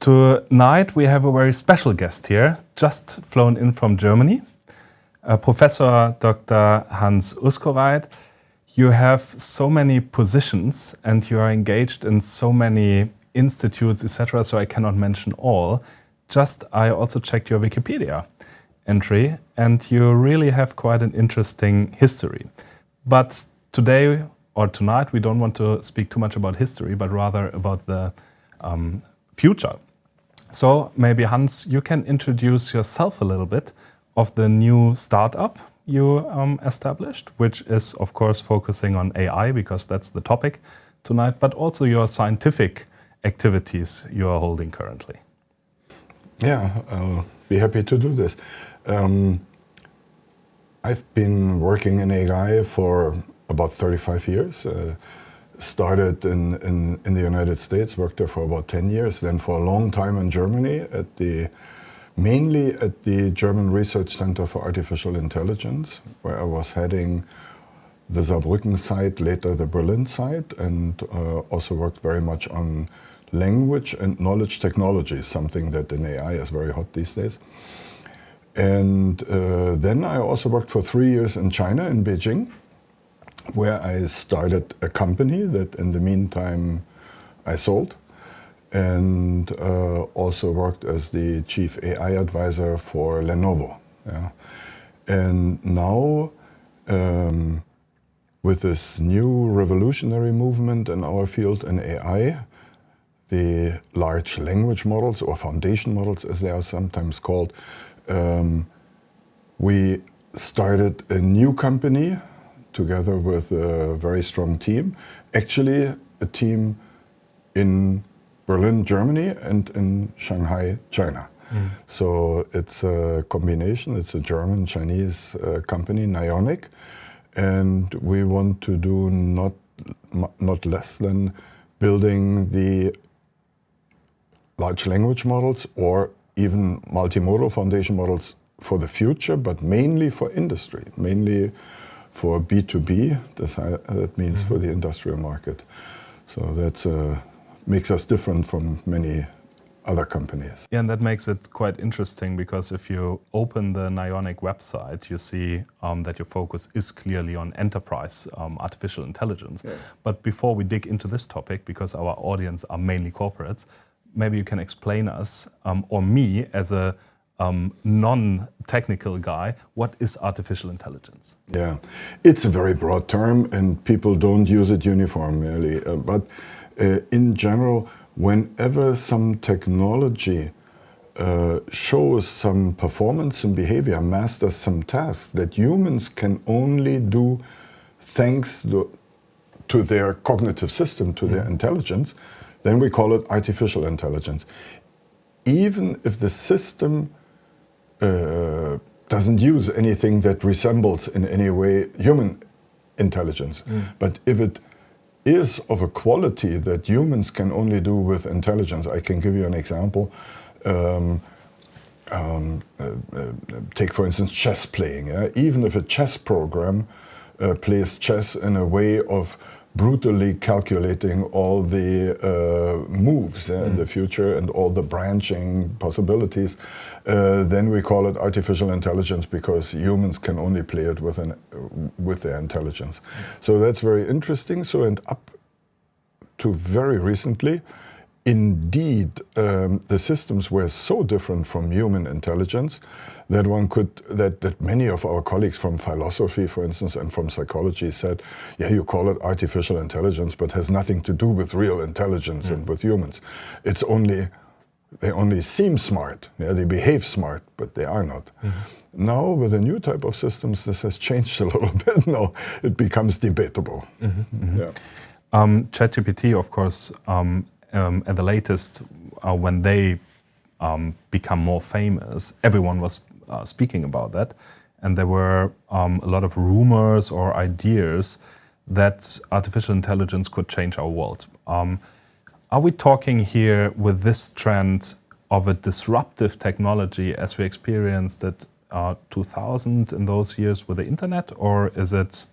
Tonight we have a very special guest here, just flown in from Germany, Professor Dr. Hans Uszkoreit. You have so many positions and you are engaged in so many institutes, etc., so I cannot mention all. I also checked your Wikipedia entry and you really have quite an interesting history. But today or tonight we don't want to speak too much about history, but rather about the future. So maybe Hans, you can introduce yourself a little bit of the new startup you established, which is of course focusing on AI because that's the topic tonight, but also your scientific activities you are holding currently. Yeah, I'll be happy to do this. I've been working in AI for about 35 years. Started in the United States, worked there for about 10 years, then for a long time in Germany, mainly at the German Research Center for Artificial Intelligence, where I was heading the Saarbrücken site, later the Berlin site, and also worked very much on language and knowledge technology, something that in AI is very hot these days. And then I also worked for 3 years in China, in Beijing, where I started a company that in the meantime I sold, and also worked as the chief AI advisor for Lenovo. Yeah. And now, with this new revolutionary movement in our field in AI, the large language models, or foundation models as they are sometimes called, we started a new company together with a very strong team. Actually, a team in Berlin, Germany, and in Shanghai, China. So it's a combination. It's a German-Chinese company, nyonic, and we want to do not less than building the large language models or even multimodal foundation models for the future, but mainly for industry, mainly for B2B, that means for the industrial market. So that makes us different from many other companies. Yeah, and that makes it quite interesting because if you open the nyonic website, you see that your focus is clearly on enterprise artificial intelligence. Yeah. But before we dig into this topic, because our audience are mainly corporates, maybe you can explain us, or me as a non-technical guy, what is artificial intelligence? Yeah, it's a very broad term and people don't use it uniformly. But in general, whenever some technology shows some performance and behavior, masters some tasks that humans can only do thanks to their cognitive system, to their intelligence, then we call it artificial intelligence. Even if the system doesn't use anything that resembles in any way human intelligence. But if it is of a quality that humans can only do with intelligence, I can give you an example. Take for instance chess playing. Yeah? Even if a chess program plays chess in a way of brutally calculating all the moves in the future and all the branching possibilities, then we call it artificial intelligence because humans can only play it with their intelligence. So that's very interesting. So, and up to very recently, indeed, the systems were so different from human intelligence that that many of our colleagues from philosophy, for instance, and from psychology said, yeah, you call it artificial intelligence, but has nothing to do with real intelligence and with humans. They only seem smart, yeah, they behave smart, but they are not. Now, with a new type of systems, this has changed a little bit. Now it becomes debatable. Yeah. ChatGPT, of course, at the latest, when they become more famous, everyone was speaking about that. And there were a lot of rumors or ideas that artificial intelligence could change our world. Are we talking here with this trend of a disruptive technology as we experienced it 2000 in those years with the internet, or is it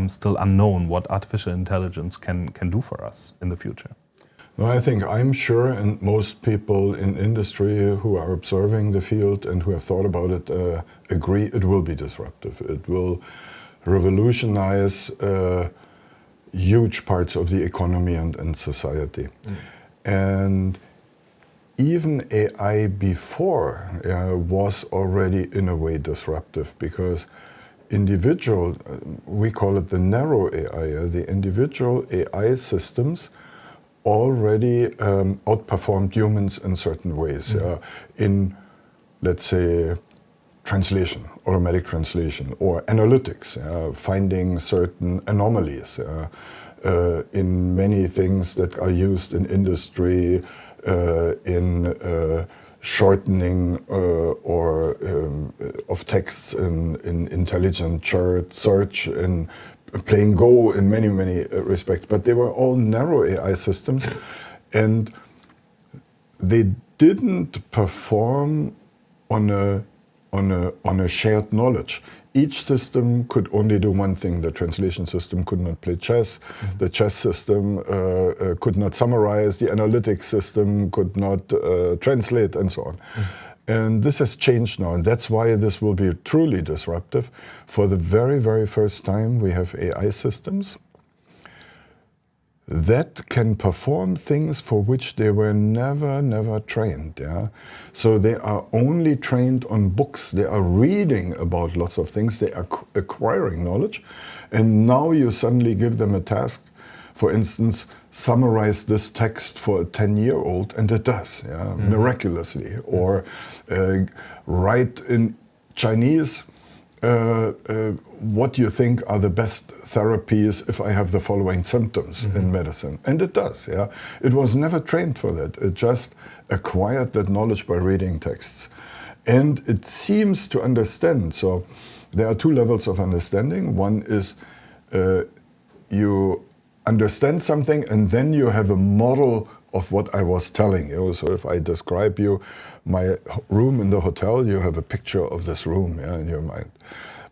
still unknown what artificial intelligence can do for us in the future? No, I'm sure, and most people in industry who are observing the field and who have thought about it agree it will be disruptive. It will revolutionize huge parts of the economy and society. And even AI before was already in a way disruptive, because individual, we call it the narrow AI, the individual AI systems already outperformed humans in certain ways. In, let's say, translation, automatic translation, or analytics, finding certain anomalies in many things that are used in industry, in shortening of texts in intelligent search, in playing Go in many respects. But they were all narrow AI systems, and they didn't perform on a shared knowledge. Each system could only do one thing. The translation system could not play chess. The chess system could not summarize. The analytics system could not translate, and so on. And this has changed now, and that's why this will be truly disruptive. For the very first time, we have AI systems that can perform things for which they were never trained. So they are only trained on books. They are reading about lots of things. They are acquiring knowledge. And now you suddenly give them a task, for instance, summarize this text for a 10-year-old, and it does, miraculously. Or write in Chinese, what do you think are the best therapies if I have the following symptoms in medicine? And it does, It was never trained for that. It just acquired that knowledge by reading texts. And it seems to understand. So there are two levels of understanding. One is you understand something, and then you have a model of what I was telling you. So if I describe you my room in the hotel, you have a picture of this room in your mind.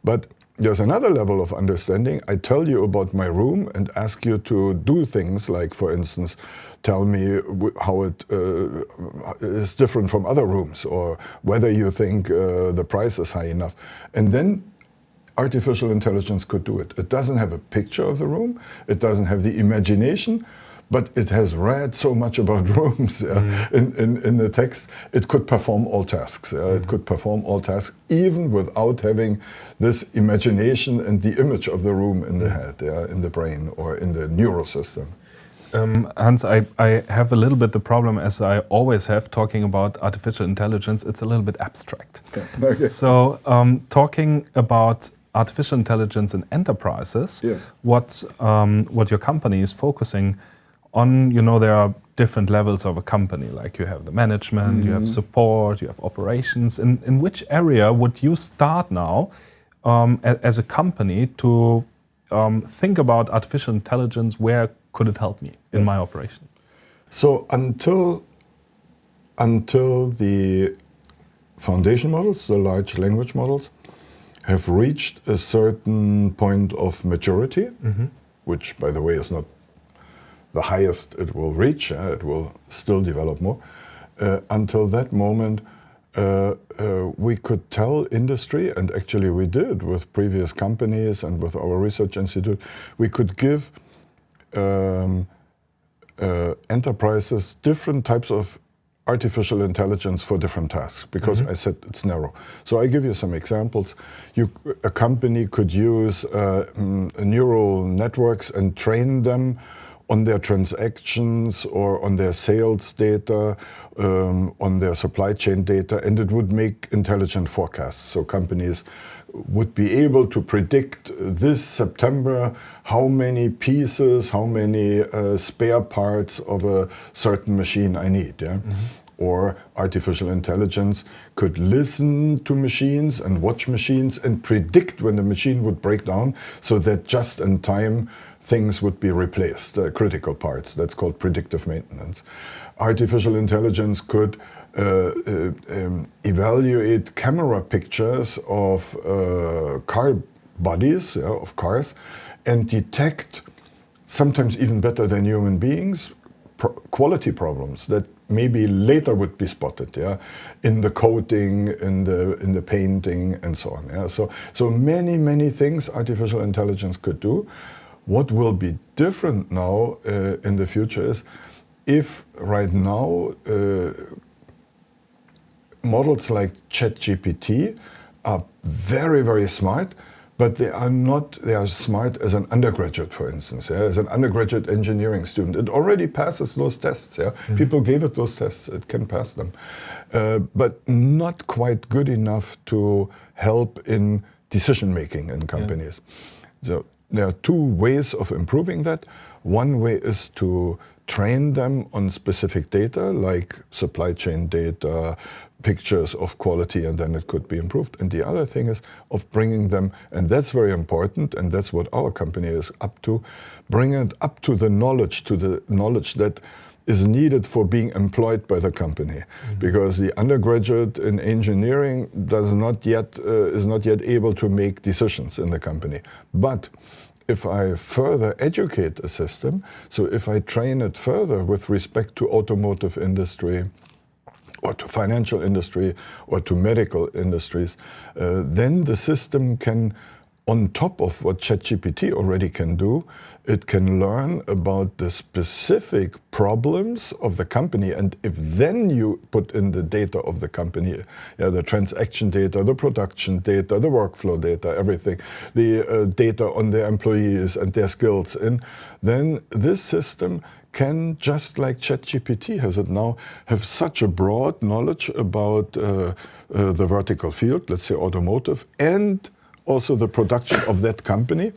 But there's another level of understanding. I tell you about my room and ask you to do things like, for instance, tell me how it is different from other rooms, or whether you think the price is high enough. And then artificial intelligence could do it. It doesn't have a picture of the room, it doesn't have the imagination, but it has read so much about rooms in the text, it could perform all tasks. It could perform all tasks even without having this imagination and the image of the room in the head, in the brain, or in the neural system. Hans, I have a little bit the problem, as I always have, talking about artificial intelligence, it's a little bit abstract. Okay. So talking about artificial intelligence in enterprises, what your company is focusing on, there are different levels of a company, like you have the management, you have support, you have operations. In which area would you start now as a company to think about artificial intelligence? Where could it help me in my operations? So until the foundation models, the large language models, have reached a certain point of maturity, which, by the way, is not the highest it will reach, it will still develop more. Until that moment, we could tell industry, and actually we did with previous companies and with our research institute, we could give enterprises different types of artificial intelligence for different tasks, because I said it's narrow. So I give you some examples. A company could use neural networks and train them on their transactions or on their sales data, on their supply chain data, and it would make intelligent forecasts. So companies would be able to predict this September how many pieces, how many spare parts of a certain machine I need. Or artificial intelligence could listen to machines and watch machines and predict when the machine would break down, so that just in time things would be replaced, critical parts. That's called predictive maintenance. Artificial intelligence could evaluate camera pictures of car bodies, of cars, and detect, sometimes even better than human beings, quality problems that maybe later would be spotted, in the coating, in the painting, and so on. So many things artificial intelligence could do. What will be different now in the future is if right now models like ChatGPT are very smart, but they are smart as an undergraduate, for instance, as an undergraduate engineering student. It already passes those tests. People gave it those tests, it can pass them. But not quite good enough to help in decision making in companies. So there are two ways of improving that. One way is to train them on specific data, like supply chain data, pictures of quality, and then it could be improved. And the other thing is of bringing them, and that's very important, and that's what our company is up to, bring it up to the knowledge that is needed for being employed by the company. Because the undergraduate in engineering is not yet able to make decisions in the company. But if I further educate a system, so if I train it further with respect to automotive industry, or to financial industry, or to medical industries, then the system can, on top of what ChatGPT already can do, it can learn about the specific problems of the company. And if then you put in the data of the company, the transaction data, the production data, the workflow data, everything, the data on their employees and their skills in, then this system can, just like ChatGPT has it now, have such a broad knowledge about the vertical field, let's say automotive, and also the production of that company,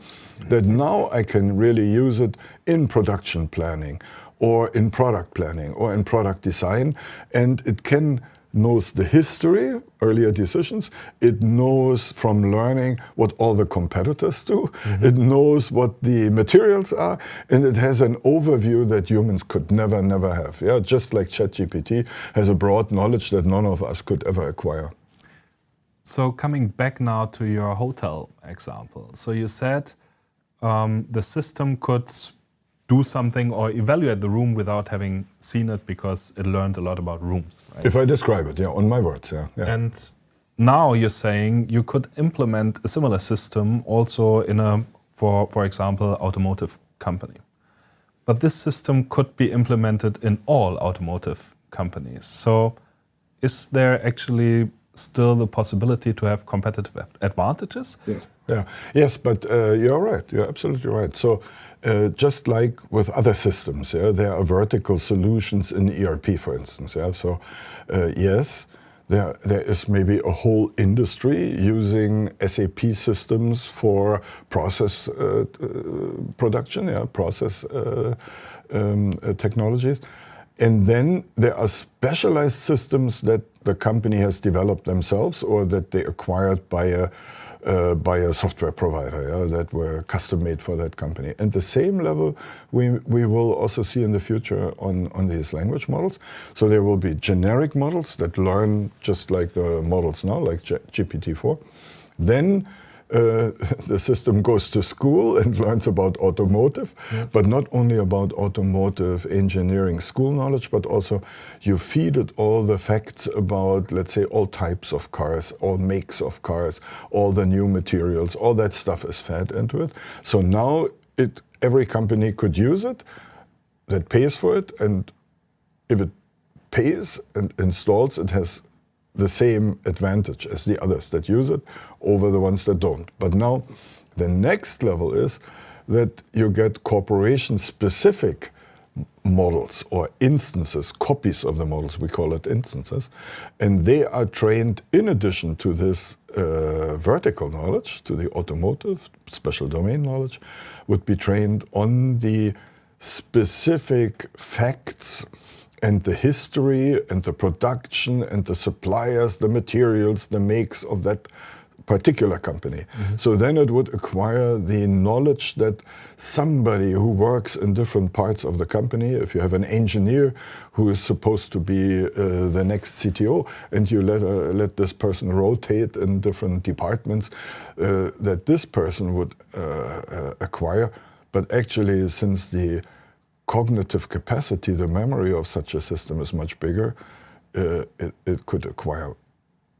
that now I can really use it in production planning, or in product planning, or in product design, and it knows the history, earlier decisions, it knows from learning what all the competitors do, it knows what the materials are, and it has an overview that humans could never have. Just like ChatGPT has a broad knowledge that none of us could ever acquire. So coming back now to your hotel example. So you said the system could do something or evaluate the room without having seen it because it learned a lot about rooms, right? If I describe it, on my words, And now you're saying you could implement a similar system also in for example, automotive company. But this system could be implemented in all automotive companies. So is there actually still the possibility to have competitive advantages? Yes, but you're right. You're absolutely right. So just like with other systems, there are vertical solutions in ERP, for instance. So yes, there is maybe a whole industry using SAP systems for process production, process technologies. And then there are specialized systems that the company has developed themselves, or that they acquired by a software provider that were custom made for that company. And the same level we will also see in the future on these language models. So there will be generic models that learn just like the models now, like GPT-4. Then the system goes to school and learns about automotive, but not only about automotive engineering school knowledge, but also you feed it all the facts about, let's say, all types of cars, all makes of cars, all the new materials, all that stuff is fed into it. So now every company could use it that pays for it, and if it pays and installs, it has the same advantage as the others that use it over the ones that don't. But now the next level is that you get corporation-specific models or instances, copies of the models, we call it instances, and they are trained in addition to this vertical knowledge, to the automotive special domain knowledge, would be trained on the specific facts and the history and the production and the suppliers, the materials, the makes of that particular company. So then it would acquire the knowledge that somebody who works in different parts of the company, if you have an engineer who is supposed to be the next CTO, and you let this person rotate in different departments, that this person would acquire. But actually, since the cognitive capacity, the memory of such a system is much bigger. It could acquire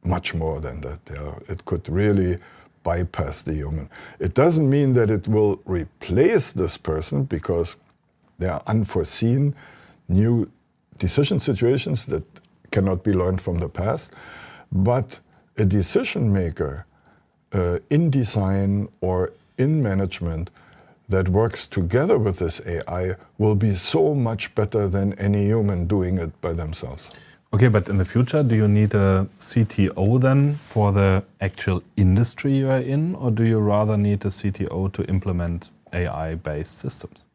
much more than that. Yeah. It could really bypass the human. It doesn't mean that it will replace this person, because there are unforeseen new decision situations that cannot be learned from the past. But a decision maker in design or in management that works together with this AI will be so much better than any human doing it by themselves. Okay, but in the future, do you need a CTO then for the actual industry you are in, or do you rather need a CTO to implement AI-based systems?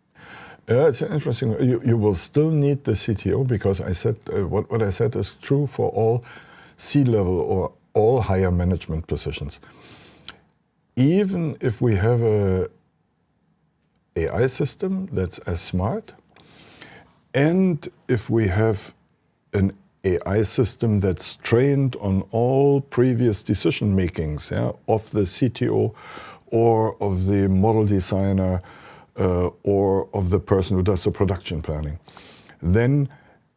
Yeah, it's interesting. You will still need the CTO, because I said what I said is true for all C-level or all higher management positions. Even if we have a AI system that's as smart, and if we have an AI system that's trained on all previous decision makings, yeah, of the CTO or of the model designer or of the person who does the production planning, then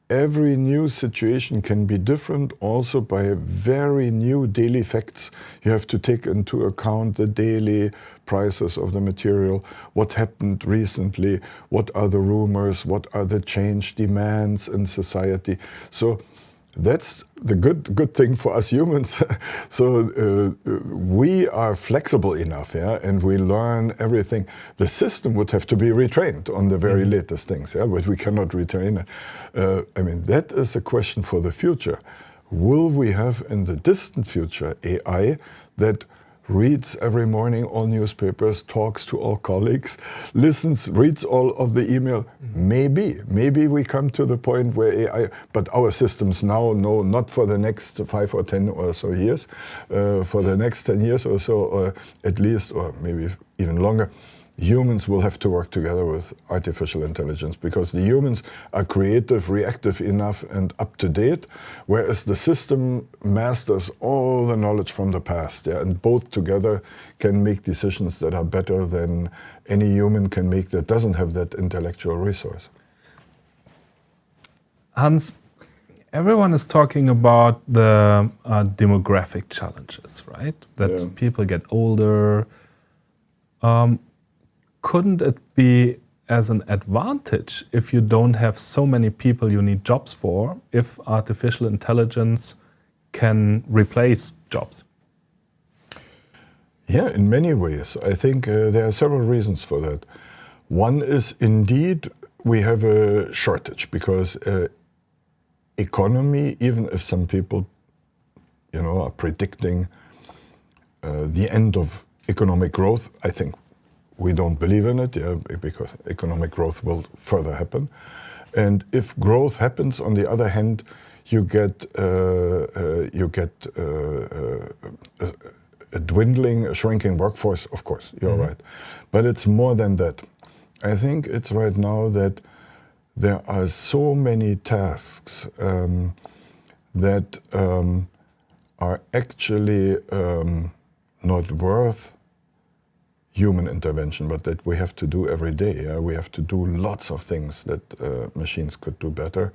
every new situation can be different also by very new daily facts. You have to take into account the daily prices of the material, what happened recently, what are the rumors, what are the change demands in society. So that's the good thing for us humans. So we are flexible enough, yeah, and we learn everything. The system would have to be retrained on the very latest things, yeah, but we cannot retrain it. I mean, that is a question for the future. Will we have in the distant future AI that reads every morning all newspapers, talks to all colleagues, listens, reads all of the email? Maybe we come to the point where AI, but our systems now know not for the next 5 or 10 or so years, for the next 10 years or so, or at least, or maybe even longer, humans will have to work together with artificial intelligence, because the humans are creative, reactive enough, and up to date, whereas the system masters all the knowledge from the past, yeah, and both together can make decisions that are better than any human can make that doesn't have that intellectual resource. Hans, everyone is talking about the demographic challenges, right? That people get older. Couldn't it be as an advantage if you don't have so many people you need jobs for, if artificial intelligence can replace jobs? Yeah, in many ways. I think there are several reasons for that. One is, indeed, we have a shortage, because economy, even if some people, are predicting the end of economic growth, I think we don't believe in it, yeah, because economic growth will further happen. And if growth happens, on the other hand, you get a dwindling, a shrinking workforce. Of course, you're right. But it's more than that. I think it's right now that there are so many tasks that are actually not worth human intervention, but that we have to do every day. Yeah? We have to do lots of things that machines could do better.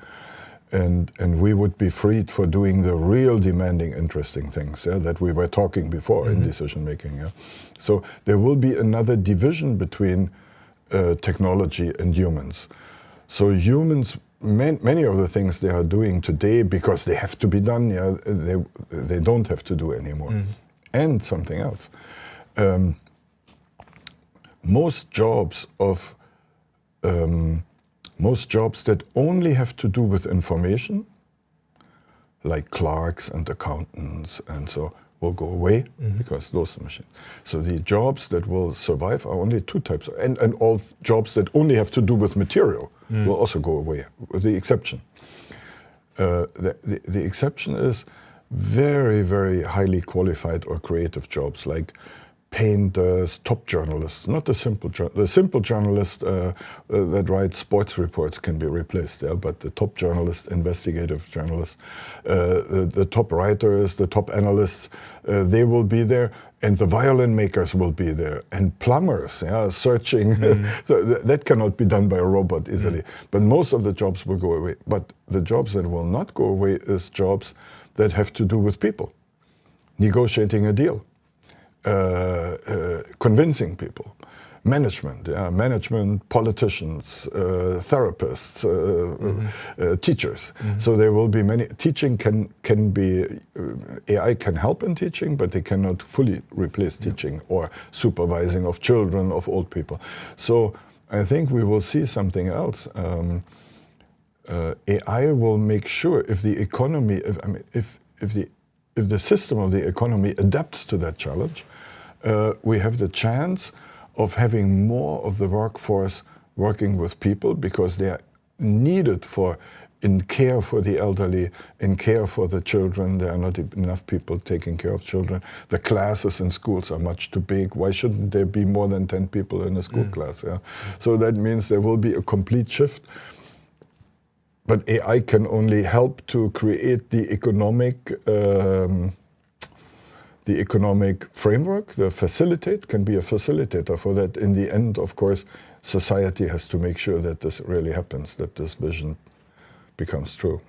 And we would be freed for doing the real demanding, interesting things, yeah, that we were talking before in decision making. Yeah? So there will be another division between technology and humans. So humans, many of the things they are doing today, because they have to be done, yeah, they don't have to do anymore. And something else. Most jobs that only have to do with information, like clerks and accountants and so, will go away because those are machines. So the jobs that will survive are only two types, and all jobs that only have to do with material will also go away, with the exception. The exception is very, very highly qualified or creative jobs, like painters, top journalists, not the simple journalist that writes sports reports can be replaced, yeah, but the top journalists, investigative journalists, the top writers, the top analysts, they will be there, and the violin makers will be there, and plumbers, searching. So that cannot be done by a robot easily. But most of the jobs will go away. But the jobs that will not go away is jobs that have to do with people, negotiating a deal, convincing people. Management, politicians, therapists, teachers. So there will be many. Teaching can be, AI can help in teaching, but they cannot fully replace teaching or supervising of children, of old people. So I think we will see something else. AI will make sure if the economy, if the system of the economy adapts to that challenge, we have the chance of having more of the workforce working with people, because they are needed in care for the elderly, in care for the children. There are not enough people taking care of children. The classes in schools are much too big. Why shouldn't there be more than 10 people in a school class? So that means there will be a complete shift. But AI can only help to create the economic framework, can be a facilitator for that. In the end, of course, society has to make sure that this really happens, that this vision becomes true.